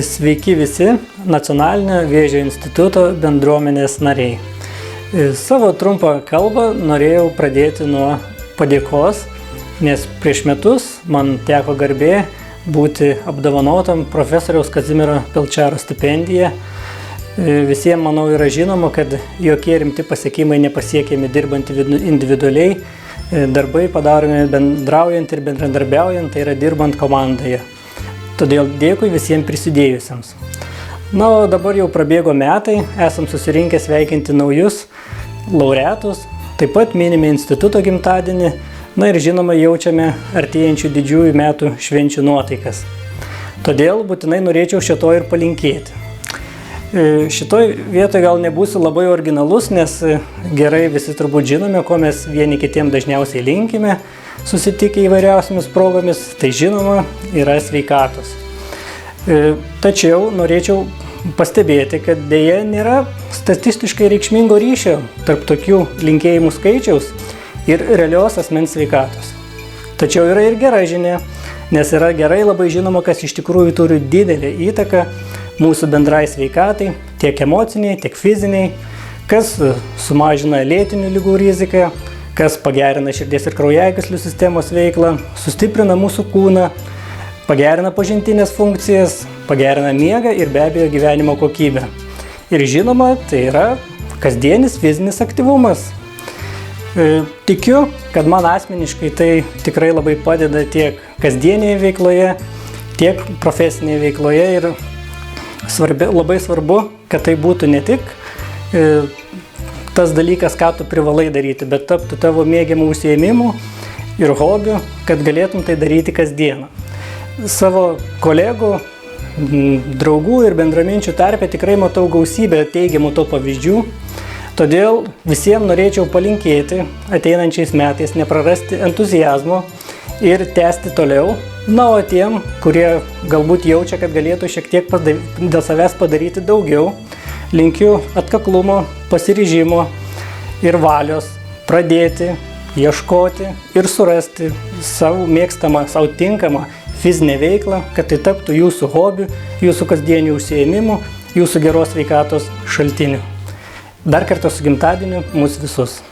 Sveiki visi Nacionalinio vėžio instituto bendruomenės nariai. Savo trumpą kalbą norėjau pradėti nuo padėkos, nes prieš metus man teko garbė būti apdovanotam profesoriaus Kazimiero Pilčaro stipendija. Visiems, manau, yra žinoma, kad jokie rimti pasiekimai nepasiekiami dirbant individualiai, darbai padaromi bendraujant ir bendradarbiaujant, tai yra dirbant komandoje. Todėl dėkui visiems prisidėjusiems. Na, o dabar jau prabėgo metai, esam susirinkę sveikinti naujus laureatus, taip pat minime instituto gimtadienį, na ir žinoma jaučiame artėjančių didžiųjų metų švenčių nuotaikas. Todėl būtinai norėčiau šito ir palinkėti. Šitoj vietoje gal nebūsiu labai originalus, nes gerai visi turbūt žinome, ko mes vieni kitiem dažniausiai linkime, susitikę įvairiausiamis progomis, tai žinoma yra sveikatos. Tačiau norėčiau pastebėti, kad dėja nėra statistiškai reikšmingo ryšio tarp tokių linkėjimų skaičiaus ir realios asmens sveikatos. Tačiau yra ir gera žinia, nes yra gerai labai žinoma, kas iš tikrųjų turi didelę įtaką mūsų bendrai sveikatai, tiek emociniai, tiek fiziniai, kas sumažina lėtinių ligų riziką, kas pagerina širdies ir kraujagyslių sistemos veiklą, sustiprina mūsų kūną, pagerina pažintinės funkcijas, pagerina miegą ir be abejo gyvenimo kokybę. Ir žinoma, tai yra kasdienis fizinis aktyvumas. Tikiu, kad man asmeniškai tai tikrai labai padeda tiek kasdienėje veikloje, tiek profesinėje veikloje ir labai svarbu, kad tai būtų ne tik tas dalykas, ką tu privalai daryti, bet taptų tavo mėgiamų užsiėmimų ir hobių, kad galėtum tai daryti kasdieną. Savo kolegų, draugų ir bendraminčių tarpe tikrai matau gausybę teigiamų to pavyzdžių, todėl visiems norėčiau palinkėti ateinančiais metais neprarasti entuziazmo ir tęsti toliau. Na, o tiem, kurie galbūt jaučia, kad galėtų šiek tiek dėl savęs padaryti daugiau, linkiu atkaklumo, pasiryžimo ir valios pradėti, ieškoti ir surasti savo mėgstamą, savo tinkamą fizinę veiklą, kad tai taptų jūsų hobių, jūsų kasdienių užsiėmimų, jūsų geros sveikatos šaltiniu. Dar kartą su gimtadieniu mūsų visus.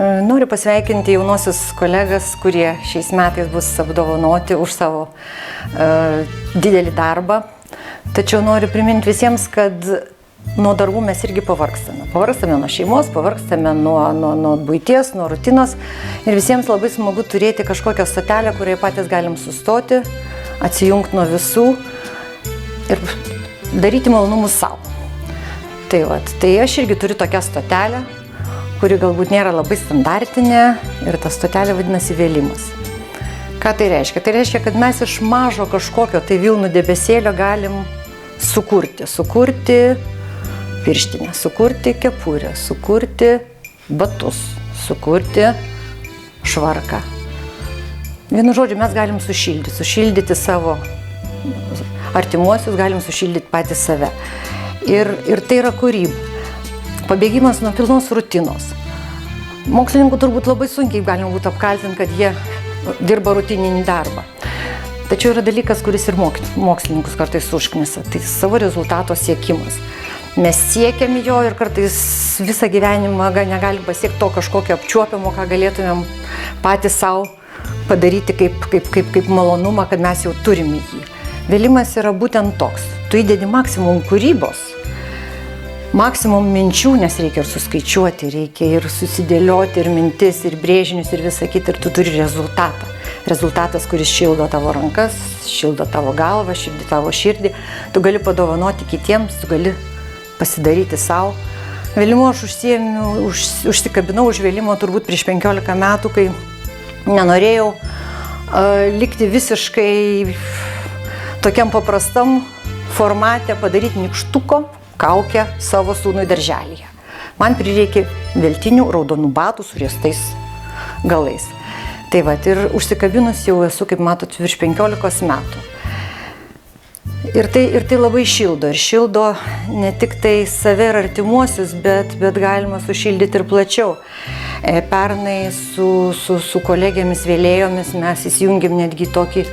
Noriu pasveikinti jaunosius kolegas, kurie šiais metais bus apdovanoti už savo didelį darbą. Tačiau noriu priminti visiems, kad nuo darbų mes irgi pavargstame. Pavargstame nuo šeimos, pavargstame nuo buities, nuo rutinos. Ir visiems labai smagu turėti kažkokią stotelę, kurioje patys galim sustoti, atsijungti nuo visų ir daryti malonumus savo. Tai aš irgi turiu tokią stotelę, kuri galbūt nėra labai standartinė ir ta stotelė vadinasi vėlimas. Ką tai reiškia? Tai reiškia, kad mes iš mažo kažkokio tai vilnų debesėlio galim sukurti pirštinę, sukurti kepurę, sukurti batus, sukurti švarką. Vienu žodžiu, mes galim sušildyti savo artimuosius, galim sušildyti patys save. Ir tai yra kūryba. Pabėgimas nuo pilnos rutinos. Mokslininkų turbūt labai sunkiai galima būtų apkaltinti, kad jie dirba rutininį darbą. Tačiau yra dalykas, kuris ir mokslininkus kartais užknisa, tai savo rezultato siekimas. Mes siekiam jo ir kartais visą gyvenimą negalim pasiekti to kažkokio apčiuopiamo, ką galėtumėm patys savo padaryti kaip malonumą, kad mes jau turime jį. Vėlimas yra būtent toks. Tu įdedi maksimum kūrybos, maksimum minčių, nes reikia ir suskaičiuoti, reikia ir susidėlioti, ir mintis, ir brėžinius, ir visą kitą, ir tu turi rezultatą. Rezultatas, kuris šildo tavo rankas, šildo tavo galvą, šildo tavo širdį. Tu gali padovanoti kitiems, tu gali pasidaryti savo. Vėlimu aš užsikabinau už vėlimo turbūt prieš 15 metų, kai nenorėjau likti visiškai tokiam paprastam formate, padaryti nykštuko kaukę savo sūnui darželyje. Man prireikė veltinių raudonų batų su riestais galais. Tai va, ir užsikabinus jau esu, kaip matot, virš 15 metų. Ir tai labai šildo. Ir šildo ne tik tai save ir artimuosius, bet galima sušildyti ir plačiau. Pernai su kolegėmis vėlėjomis mes įsijungėm netgi tokį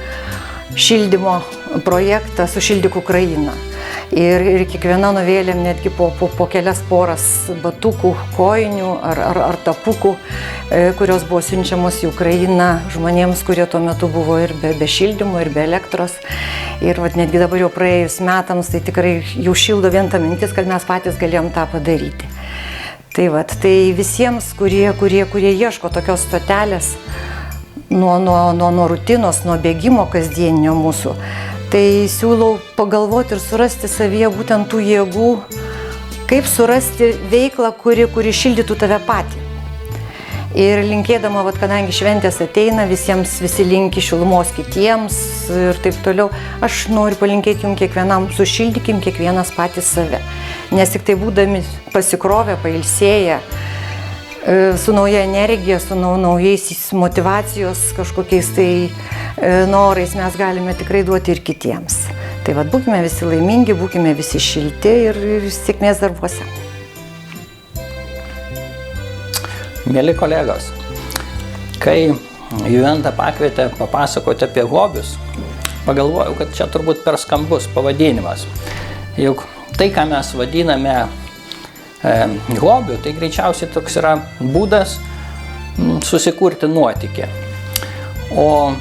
šildymo projektą Sušildyk Ukrainą. Ir kiekviena nuvėlėm netgi po kelias poras batukų, kojinių ar tapukų, kurios buvo siunčiamos į Ukrainą žmonėms, kurie tuo metu buvo ir be šildymo, ir be elektros. Ir netgi dabar jau praėjus metams, tai tikrai jau šildo vien ta mintis, kad mes patys galėjom tą padaryti. Tai visiems, kurie ieško tokios stotelės nuo rutinos, nuo bėgimo kasdieninio mūsų, tai siūlau pagalvoti ir surasti savyje būtent tų jėgų, kaip surasti veiklą, kuri šildytų tave patį. Ir linkėdama, kadangi šventės ateina, visi linki šilumos kitiems ir taip toliau, aš noriu palinkėti jums kiekvienam, sušildykim kiekvienas patys save. Nes tik tai būdami pasikrovę, pailsėję, su nauja energija, su naujais motyvacijos kažkokiais tai norais mes galime tikrai duoti ir kitiems. Tai būkime visi laimingi, būkime visi šilti ir sėkmės darbuose. Mėly kolegos, kai Juventa pakvietė papasakoti apie hobius, pagalvojau, kad čia turbūt per skambus pavadinimas. Juk tai, ką mes vadiname hobiu, tai greičiausiai toks yra būdas susikurti nuotykį. O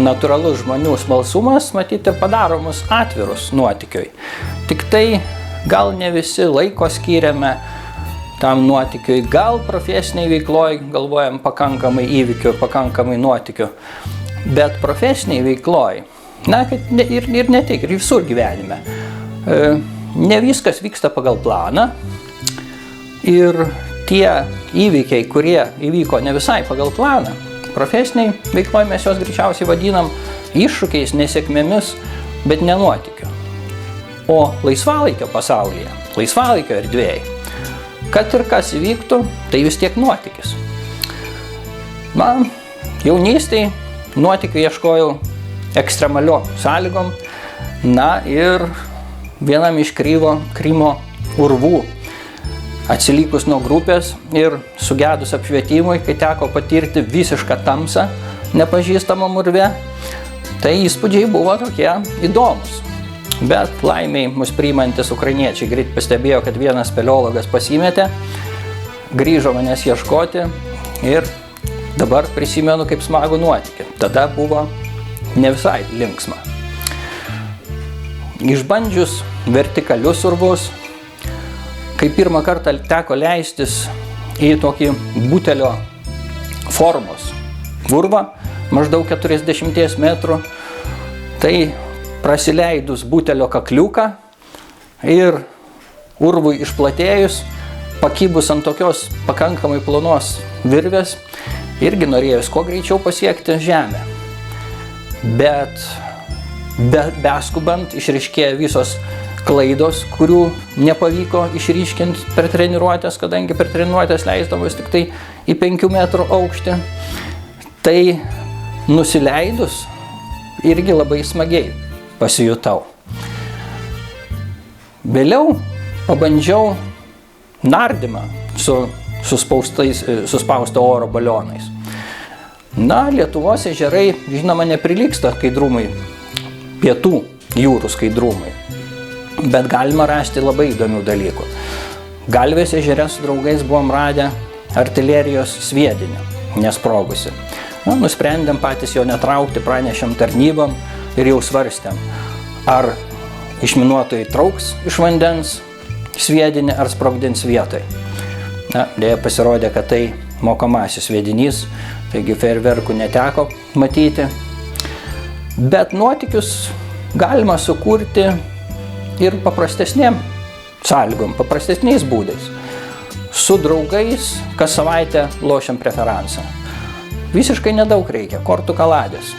natūralus žmonių smalsumas, matyti, padaro mus atvirus nuotykiui. Tik tai gal ne visi laiko skiriame tam nuotykiui, gal profesiniai veikloj galvojam pakankamai įvykių, pakankamai nuotykių. Bet profesiniai veikloj, ir ne tik, ir visur gyvenime, ne viskas vyksta pagal planą. Ir tie įvykiai, kurie įvyko ne visai pagal planą, profesiniai veikloj mes juos greičiausiai vadinam iššūkiais, nesėkmėmis, bet ne nuotykiu. O laisvalaikio pasaulyje, laisvalaikio erdvėje, kad ir kas įvyktų, tai vis tiek nuotykis. Jaunystėje nuotykių ieškojau ekstremaliom sąlygom, ir vienam iš Krymo urvų, atsilikus nuo grupės ir sugedus apšvietimui, kai teko patirti visišką tamsą nepažįstamam urve, tai įspūdžiai buvo tokie įdomus. Bet laimiai mus priimantis ukrainiečiai greit pastebėjo, kad vienas speleologas pasimetė, grįžo manęs ieškoti ir dabar prisimenu kaip smagų nuotykį. Tada buvo ne visai linksma. Išbandžius vertikalius urvus, kai pirmą kartą teko leistis į tokį butelio formos urvą, maždaug 40 metrų, tai prasileidus butelio kakliuką ir urvui išplatėjus, pakibus ant tokios pakankamai plonos virvės, irgi norėjus kuo greičiau pasiekti žemę. Bet beskubant išryškėjo visos klaidos, kurių nepavyko išryškinti per treniruotės, kadangi per treniruotės leisdavos tik tai į 5 metrų aukštį. Tai nusileidus irgi labai smagiai pasijutau. Vėliau pabandžiau nardymą su suspausto oro balionais. Lietuvos ežerai, žinoma, neprilygsta skaidrumui, pietų jūrų skaidrumui, bet galima rasti labai įdomių dalykų. Galvės ežere su draugais buvom radę artilerijos sviedinį, nesprogusi. Nusprendėm patys jo netraukti, pranešėm tarnybom ir jau svarstėm, ar išminuotojai trauks iš vandens sviedinį ar sprogdins vietoj. Deja pasirodė, kad tai mokomasis sviedinys, taigi fejerverkų neteko matyti. Bet nuotykius galima sukurti ir paprastesnėm sąlygom, paprastesniais būdais. Su draugais kas savaitę lošiam preferansą. Visiškai nedaug reikia, kortų kaladės.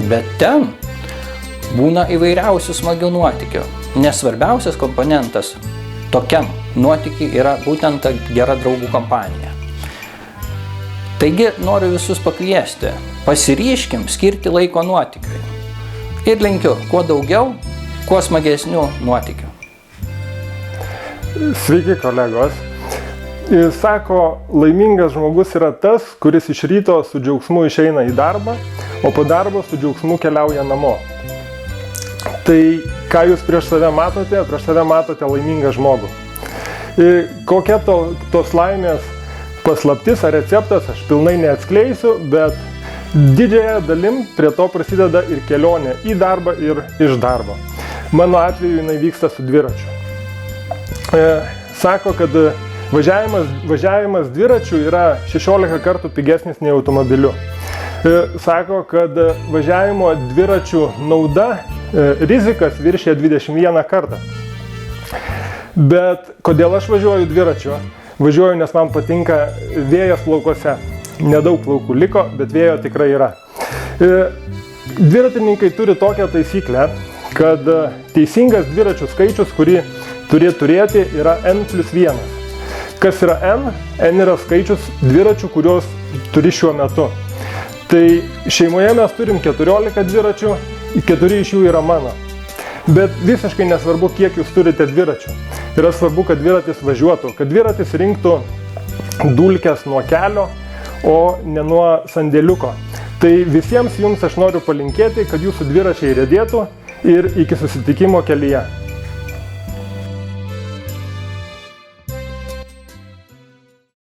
Bet ten būna įvairiausių smagių nuotykių, nes svarbiausias komponentas tokiam nuotykiui yra būtent ta gera draugų kompanija. Taigi noriu visus pakviesti, pasiryžkim skirti laiko nuotykiui. Ir linkiu kuo daugiau kuo smagesnių nuotykių. Sveiki, kolegos. Sako, laimingas žmogus yra tas, kuris iš ryto su džiaugsmu išeina į darbą, o po darbo su džiaugsmu keliauja namo. Tai ką jūs prieš save matote? Prieš save matote laimingą žmogų. Kokia tos laimės paslaptis ar receptas, aš pilnai neatskleisiu, bet didžiąją dalim prie to prasideda ir kelionė į darbą ir iš darbo. Mano atveju jinai vyksta su dviračiu. Sako, kad važiavimas dviračiu yra 16 kartų pigesnis nei automobiliu. Sako, kad važiavimo dviračių nauda, rizikas viršė 21 kartą. Bet kodėl aš važiuoju dviračiu? Važiuoju, nes man patinka vėjas laukuose. Nedaug laukų liko, bet vėjo tikrai yra. Dviratininkai turi tokią taisyklę, kad teisingas dviračių skaičius, kurį turi turėti, yra N+1. Kas yra N? N yra skaičius dviračių, kuriuos turi šiuo metu. Tai šeimoje mes turim 14 dviračių, 4 iš jų yra mano. Bet visiškai nesvarbu, kiek jūs turite dviračių. Yra svarbu, kad dviratis važiuotų, kad dviratis rinktų dulkes nuo kelio, o ne nuo sandėliuko. Tai visiems jums aš noriu palinkėti, kad jūsų dviračiai riedėtų ir iki susitikimo kelyje.